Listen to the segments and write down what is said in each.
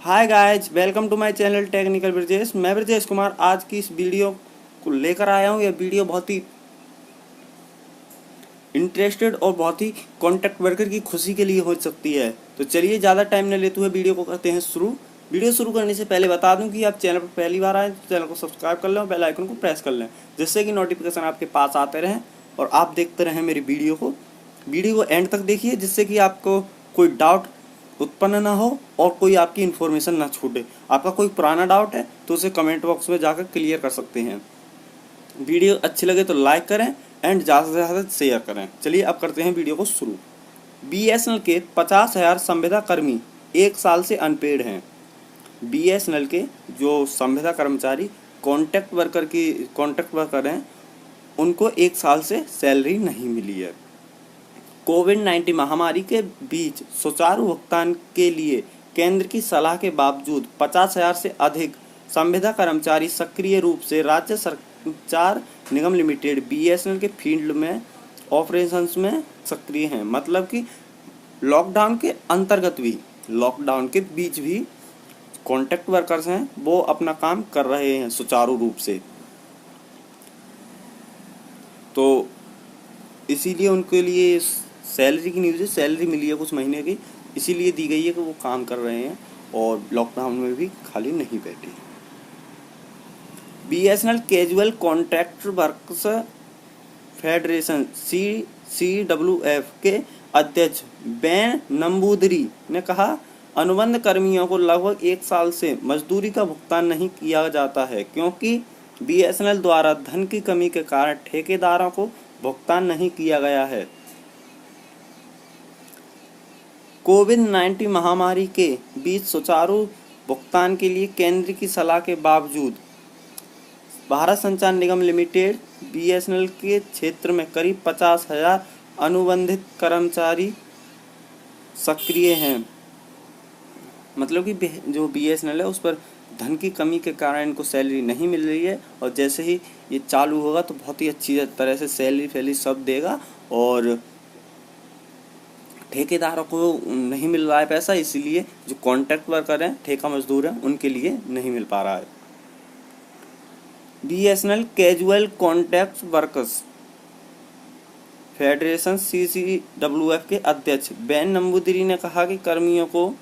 Hi guys, welcome to my channel technical Brajesh. मैं ब्रजेश कुमार आज की इस वीडियो को लेकर आया हूँ। यह वीडियो बहुत ही इंटरेस्टेड और बहुत ही कॉन्टैक्ट वर्कर की खुशी के लिए हो सकती है। तो चलिए ज़्यादा टाइम न लेते हुए वीडियो को करते हैं शुरू। वीडियो शुरू करने से पहले बता दूं कि आप चैनल पर पहली बार आए तो चैनल को सब्सक्राइब कर लें और बेल आइकन को प्रेस कर लें, जिससे कि नोटिफिकेशन आपके पास आते रहें और आप देखते रहें मेरी वीडियो को एंड तक देखिए, जिससे कि आपको कोई डाउट उत्पन्न ना हो और कोई आपकी इन्फॉर्मेशन ना छूटे। आपका कोई पुराना डाउट है तो उसे कमेंट बॉक्स में जाकर क्लियर कर सकते हैं। वीडियो अच्छी लगे तो लाइक करें एंड ज़्यादा से ज़्यादा शेयर करें। चलिए अब करते हैं वीडियो को शुरू। बीएसएनएल के 50,000 संविदा कर्मी 1 साल से अनपेड हैं। बीएसएनएल के जो संविदा कर्मचारी कॉन्ट्रैक्ट वर्कर हैं, उनको 1 साल से सैलरी नहीं मिली है। कोविड-19 महामारी के बीच सुचारू भुगतान के लिए केंद्र की सलाह के बावजूद 50,000 से अधिक संविदा कर्मचारी सक्रिय रूप से राज्य संचार निगम लिमिटेड बीएसएनएल के फील्ड में ऑपरेशंस में सक्रिय हैं। मतलब कि लॉकडाउन के अंतर्गत भी, लॉकडाउन के बीच भी कॉन्ट्रैक्ट वर्कर्स हैं, वो अपना काम कर रहे हैं सुचारू रूप से। तो इसीलिए उनके लिए सैलरी की न्यूज़ है, सैलरी मिली है कुछ महीने की, इसीलिए दी गई है कि वो काम कर रहे हैं और लॉकडाउन में भी खाली नहीं बैठे। BSNL casual contract workers federation CCWF के अध्यक्ष बेन नंबूदरी ने कहा, अनुबंध कर्मियों को लगभग 1 साल से मजदूरी का भुगतान नहीं किया जाता है क्योंकि बीएसएनएल द्वारा धन की कमी के कारण ठेकेदारों को भुगतान नहीं किया गया है। कोविड-19 महामारी के बीच सुचारू भुगतान के लिए केंद्र की सलाह के बावजूद भारत संचार निगम लिमिटेड बीएसएनएल के क्षेत्र में करीब 50,000 अनुबंधित कर्मचारी सक्रिय हैं। मतलब कि जो बीएसएनएल है उस पर धन की कमी के कारण इनको सैलरी नहीं मिल रही है, और जैसे ही ये चालू होगा तो बहुत ही अच्छी तरह से सैलरी सब देगा और ठेकेदारों को नहीं मिल रहा है पैसा, इसीलिए जो कॉन्ट्रैक्ट वर्कर हैं, ठेका मजदूर हैं, उनके लिए नहीं मिल पा रहा है। BSNL casual contract workers federation CCWF के अध्यक्ष बेन नंबूदिरी ने कहा कि कर्मियों को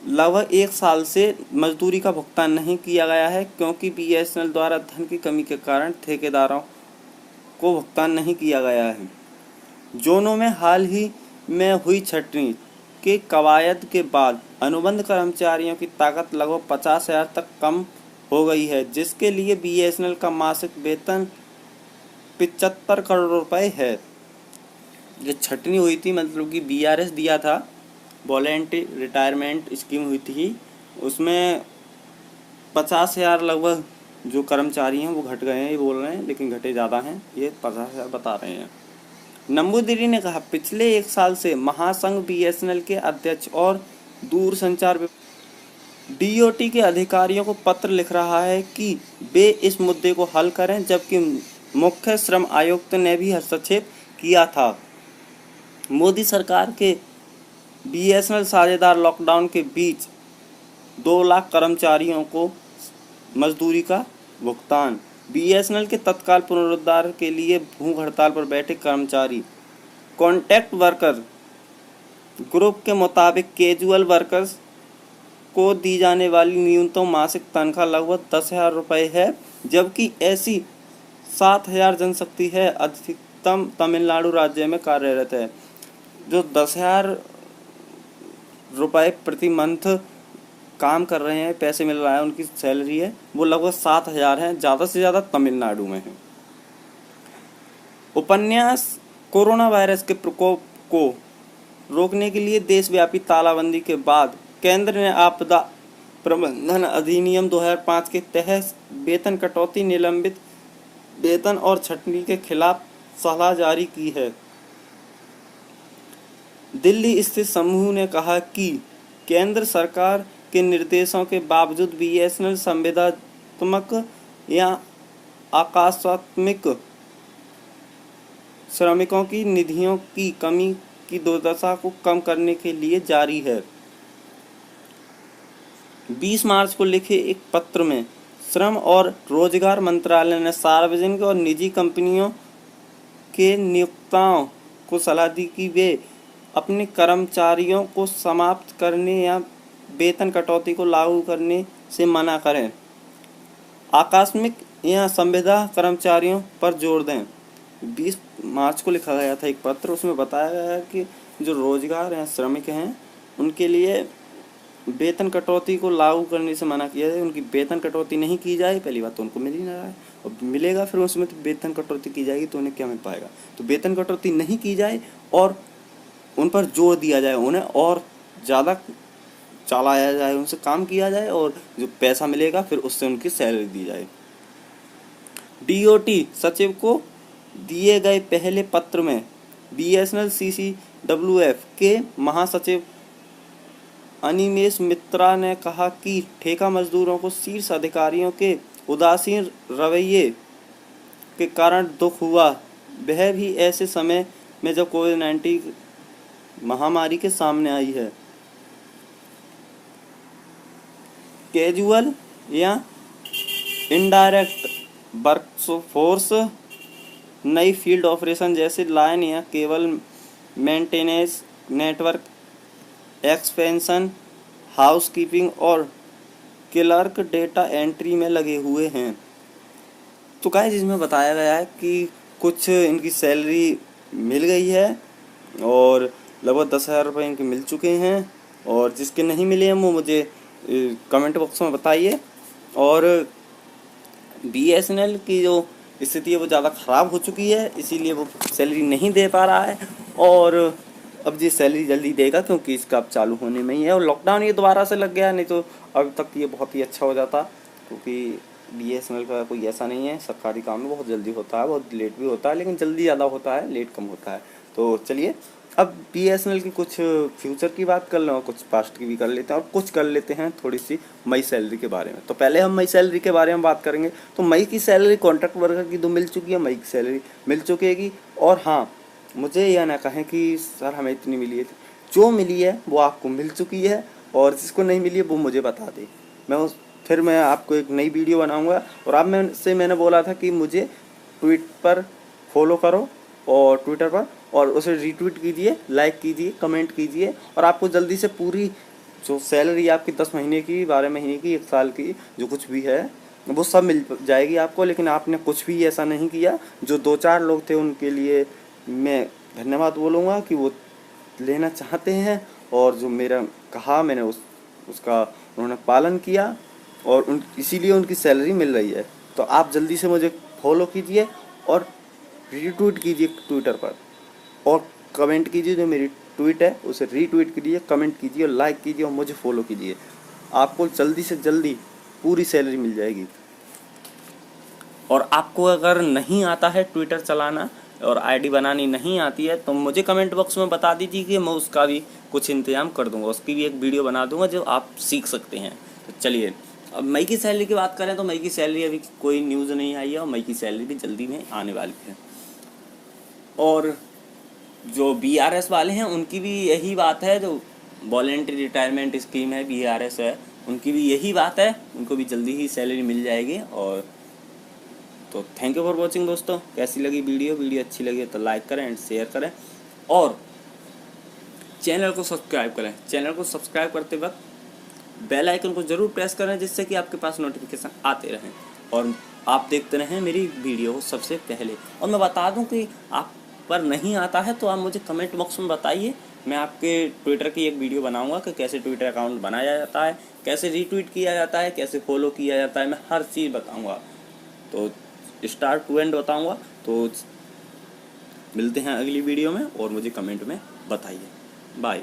लगभग 1 साल से मजदूरी का भुगतान नहीं किया गया है क्योंकि बीएसएनएल द्वारा धन की कमी के कारण ठेकेदारों को भुगतान नहीं किया गया है। जोनों में हाल ही में हुई छंटनी के कवायद के बाद अनुबंध कर्मचारियों की ताकत लगभग 50,000 तक कम हो गई है, जिसके लिए बीएसएनएल का मासिक वेतन 75 करोड़ रुपए है। ये छंटनी हुई थी, मतलब कि बीआरएस दिया था, वॉलंटरी रिटायरमेंट स्कीम हुई थी, उसमें 50,000 लगभग जो कर्मचारी हैं वो घट गए हैं, ये बोल रहे हैं, लेकिन घटे ज़्यादा हैं, ये 50,000 बता रहे हैं। नंबूदिरी ने कहा, पिछले 1 साल से महासंघ बीएसएनएल के अध्यक्ष और दूरसंचार डीओटी के अधिकारियों को पत्र लिख रहा है कि वे इस मुद्दे को हल करें, जबकि मुख्य श्रम आयुक्त ने भी हस्तक्षेप किया था। मोदी सरकार के बीएसएनएल साझेदार लॉकडाउन के बीच 2 लाख कर्मचारियों को मजदूरी का भुगतान। बीएसएनएल के तत्काल पुनरुद्धार के लिए भूख हड़ताल पर बैठे कर्मचारी। कॉन्ट्रैक्ट वर्कर ग्रुप के मुताबिक कैजुअल वर्कर्स को दी जाने वाली न्यूनतम मासिक तनख्वाह लगभग 10,000 रुपये है, जबकि ऐसी 7,000 जनशक्ति है अधिकतम तमिलनाडु राज्य में कार्यरत है। जो 10,000 रुपये प्रति मंथ काम कर रहे हैं, पैसे मिल रहा है, उनकी सैलरी है, वो लगभग 7,000 है, ज़्यादा से ज़्यादा तमिलनाडु में है। उपन्यास कोरोना वायरस के प्रकोप को रोकने के लिए देशव्यापी तालाबंदी के बाद केंद्र ने आपदा प्रबंधन अधिनियम 2005 के तहत वेतन कटौती, निलंबित वेतन और छंटनी के खिलाफ सलाह जारी की है। दिल्ली स्थित समूह ने कहा कि केंद्र सरकार के निर्देशों के बावजूद बीएसएनएल संविदात्मक या आकस्मिक श्रमिकों की निधियों की कमी की दुर्दशा को कम करने के लिए जारी है। 20 मार्च को लिखे एक पत्र में श्रम और रोजगार मंत्रालय ने सार्वजनिक और निजी कंपनियों के नियोक्ताओं को सलाह दी कि वे अपने कर्मचारियों को समाप्त करने या वेतन कटौती को लागू करने से मना करें। आकस्मिक या संविदा कर्मचारियों पर जोर दें। 20 मार्च को लिखा गया था एक पत्र, उसमें बताया गया है कि जो रोजगार हैं, श्रमिक हैं, उनके लिए वेतन कटौती को लागू करने से मना किया जाए। उनकी वेतन कटौती नहीं की जाए, पहली बात तो उनको मिल ही ना रहा है, और मिलेगा फिर उसमें तो वेतन कटौती की जाएगी तो उन्हें क्या मिल पाएगा। तो वेतन कटौती नहीं की जाए और उन पर जोर दिया जाए, उन्हें और ज़्यादा चलाया जाए, उनसे काम किया जाए और जो पैसा मिलेगा फिर उससे उनकी सैलरी दी जाए। डीओटी सचिव को दिए गए पहले पत्र में बीएसएनएल सीसीडब्ल्यूएफ के महासचिव अनिमेश मित्रा ने कहा कि ठेका मजदूरों को शीर्ष अधिकारियों के उदासीन रवैये के कारण दुख हुआ, वह भी ऐसे समय में जब कोविड-19 महामारी के सामने आई है। कैजुअल या इनडायरेक्ट वर्कफोर्स नई फील्ड ऑपरेशन जैसे लाइन या cable maintenance, network expansion, housekeeping और क्लर्क डेटा एंट्री में लगे हुए हैं। तो गाइस इसमें बताया गया है कि कुछ इनकी सैलरी मिल गई है और लगभग 10,000 रुपये इनके मिल चुके हैं, और जिसके नहीं मिले हैं वो मुझे कमेंट बॉक्स में बताइए। और बीएसएनएल की जो स्थिति है वो ज़्यादा ख़राब हो चुकी है, इसीलिए वो सैलरी नहीं दे पा रहा है, और अब ये सैलरी जल्दी देगा क्योंकि इसका अब चालू होने में ही है। और लॉकडाउन ये दोबारा से लग गया, नहीं तो अब तक ये बहुत ही अच्छा हो जाता, क्योंकि बीएसएनएल का कोई ऐसा नहीं है, सरकारी काम में बहुत जल्दी होता है, बहुत लेट भी होता है, लेकिन जल्दी ज़्यादा होता है, लेट कम होता है। तो चलिए अब बीएसएनएल की कुछ फ्यूचर की बात कर लें और कुछ पास्ट की भी कर लेते हैं, और कुछ कर लेते हैं थोड़ी सी मई सैलरी के बारे में। तो पहले हम मई सैलरी के बारे में बात करेंगे। तो मई की सैलरी कॉन्ट्रैक्ट वर्कर की तो मिल चुकी है, मई की सैलरी मिल चुकेगी। और हाँ, मुझे यह ना कहें कि सर हमें इतनी मिली है, जो मिली है वो आपको मिल चुकी है, और जिसको नहीं मिली है वो मुझे बता दे, फिर मैं आपको एक नई वीडियो बनाऊंगा। और अब मैंने बोला था कि मुझे ट्वीट पर फॉलो करो और ट्विटर पर, और उसे रीट्वीट कीजिए, लाइक कीजिए, कमेंट कीजिए, और आपको जल्दी से पूरी जो सैलरी आपकी 10 महीने की, 12 महीने की, 1 साल की, जो कुछ भी है वो सब मिल जाएगी आपको। लेकिन आपने कुछ भी ऐसा नहीं किया। जो 2-4 लोग थे उनके लिए मैं धन्यवाद बोलूँगा कि वो लेना चाहते हैं, और जो मेरा कहा मैंने उसका उन्होंने पालन किया, और इसीलिए उनकी सैलरी मिल रही है। तो आप जल्दी से मुझे फॉलो कीजिए और रीट्वीट कीजिए ट्विटर पर, और कमेंट कीजिए, जो मेरी ट्वीट है उसे रीट्वीट कीजिए, कमेंट कीजिए, लाइक कीजिए और मुझे फॉलो कीजिए। आपको जल्दी से जल्दी पूरी सैलरी मिल जाएगी। और आपको अगर नहीं आता है ट्विटर चलाना और आईडी बनानी नहीं आती है तो मुझे कमेंट बॉक्स में बता दीजिए कि मैं उसका भी कुछ इंतजाम कर दूंगा, उसकी भी एक वीडियो बना दूंगा जो आप सीख सकते हैं। तो चलिए अब मई की सैलरी की बात करें तो मई की सैलरी अभी कोई न्यूज़ नहीं आई है, और मई की सैलरी भी जल्दी में आने वाली है। और जो बीआरएस वाले हैं उनकी भी यही बात है, जो वॉलंटरी रिटायरमेंट स्कीम है, बीआरएस है, उनकी भी यही बात है, उनको भी जल्दी ही सैलरी मिल जाएगी। और तो थैंक यू फॉर वॉचिंग दोस्तों। कैसी लगी वीडियो अच्छी लगी तो लाइक करें एंड शेयर करें, और चैनल को सब्सक्राइब करें। चैनल को सब्सक्राइब करते वक्त बेल आइकन को ज़रूर प्रेस करें, जिससे कि आपके पास नोटिफिकेशन आते रहें और आप देखते रहें मेरी वीडियो सबसे पहले। और मैं बता दूं कि आप पर नहीं आता है तो आप मुझे कमेंट बॉक्स में बताइए, मैं आपके ट्विटर की एक वीडियो बनाऊंगा कि कैसे ट्विटर अकाउंट बनाया जाता है, कैसे रीट्वीट किया जाता है, कैसे फॉलो किया जाता है, मैं हर चीज़ बताऊँगा। तो स्टार्ट टू एंड बताऊँगा। तो मिलते हैं अगली वीडियो में, और मुझे कमेंट में बताइए। बाय।